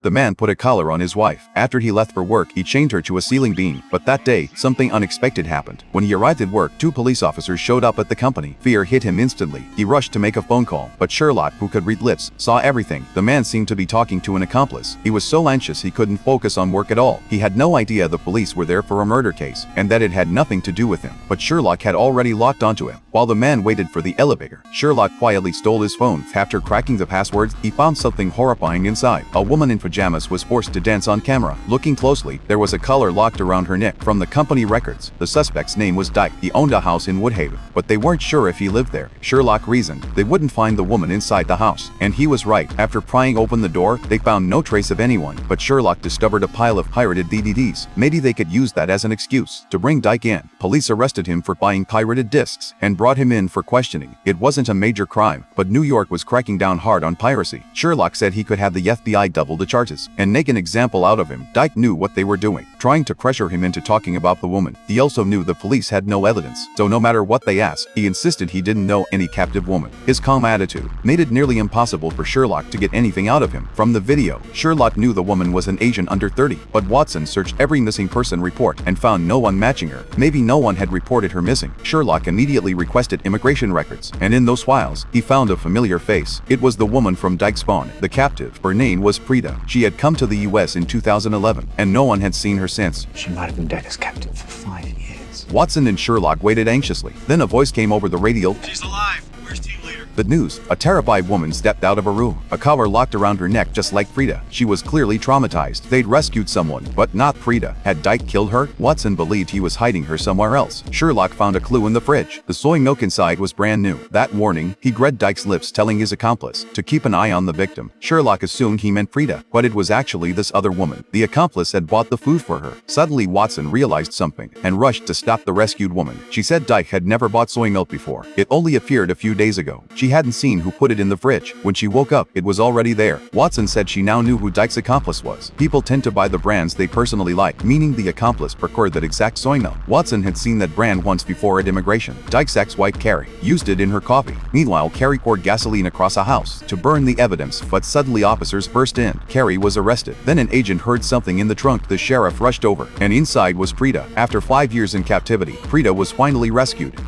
The man put a collar on his wife. After he left for work, he chained her to a ceiling beam. But that day, something unexpected happened. When he arrived at work, 2 police officers showed up at the company. Fear hit him instantly. He rushed to make a phone call. But Sherlock, who could read lips, saw everything. The man seemed to be talking to an accomplice. He was so anxious he couldn't focus on work at all. He had no idea the police were there for a murder case, and that it had nothing to do with him. But Sherlock had already locked onto him. While the man waited for the elevator, Sherlock quietly stole his phone. After cracking the passwords, he found something horrifying inside. A woman in pajamas was forced to dance on camera. Looking closely, there was a collar locked around her neck. From the company records, the suspect's name was Dyke. He owned a house in Woodhaven, but they weren't sure if he lived there. Sherlock reasoned they wouldn't find the woman inside the house. And he was right. After prying open the door, they found no trace of anyone. But Sherlock discovered a pile of pirated DVDs. Maybe they could use that as an excuse to bring Dyke in. Police arrested him for buying pirated discs and brought him in for questioning. It wasn't a major crime, but New York was cracking down hard on piracy. Sherlock said he could have the FBI double the charges and make an example out of him. Dyke knew what they were doing, trying to pressure him into talking about the woman. He also knew the police had no evidence, so no matter what they asked, he insisted he didn't know any captive woman. His calm attitude made it nearly impossible for Sherlock to get anything out of him. From the video, Sherlock knew the woman was an agent under 30, but Watson searched every missing person report and found no one matching her. Maybe no one had reported her missing. Sherlock immediately requested immigration records, and in those files, he found a familiar face. It was the woman from Dyke's Spawn, the captive. Her name was Frida. She had come to the US in 2011, and no one had seen her since. She might have been Decker's captain for 5 years. Watson and Sherlock waited anxiously. Then a voice came over the radio. She's alive. Where's team leader? The news. A terrified woman stepped out of a room. A collar locked around her neck just like Frida. She was clearly traumatized. They'd rescued someone, but not Frida. Had Dyke killed her? Watson believed he was hiding her somewhere else. Sherlock found a clue in the fridge. The soy milk inside was brand new. That warning, he read Dyke's lips telling his accomplice to keep an eye on the victim. Sherlock assumed he meant Frida, but it was actually this other woman. The accomplice had bought the food for her. Suddenly, Watson realized something and rushed to stop the rescued woman. She said Dyke had never bought soy milk before. It only appeared a few days ago. She hadn't seen who put it in the fridge. When she woke up, it was already there. Watson said she now knew who Dyke's accomplice was. People tend to buy the brands they personally like, meaning the accomplice procured that exact soy milk. Watson had seen that brand once before at immigration. Dyke's ex-wife Carrie used it in her coffee. Meanwhile, Carrie poured gasoline across a house to burn the evidence, but suddenly officers burst in. Carrie was arrested. Then an agent heard something in the trunk. The sheriff rushed over, and inside was Frida. After 5 years in captivity, Frida was finally rescued.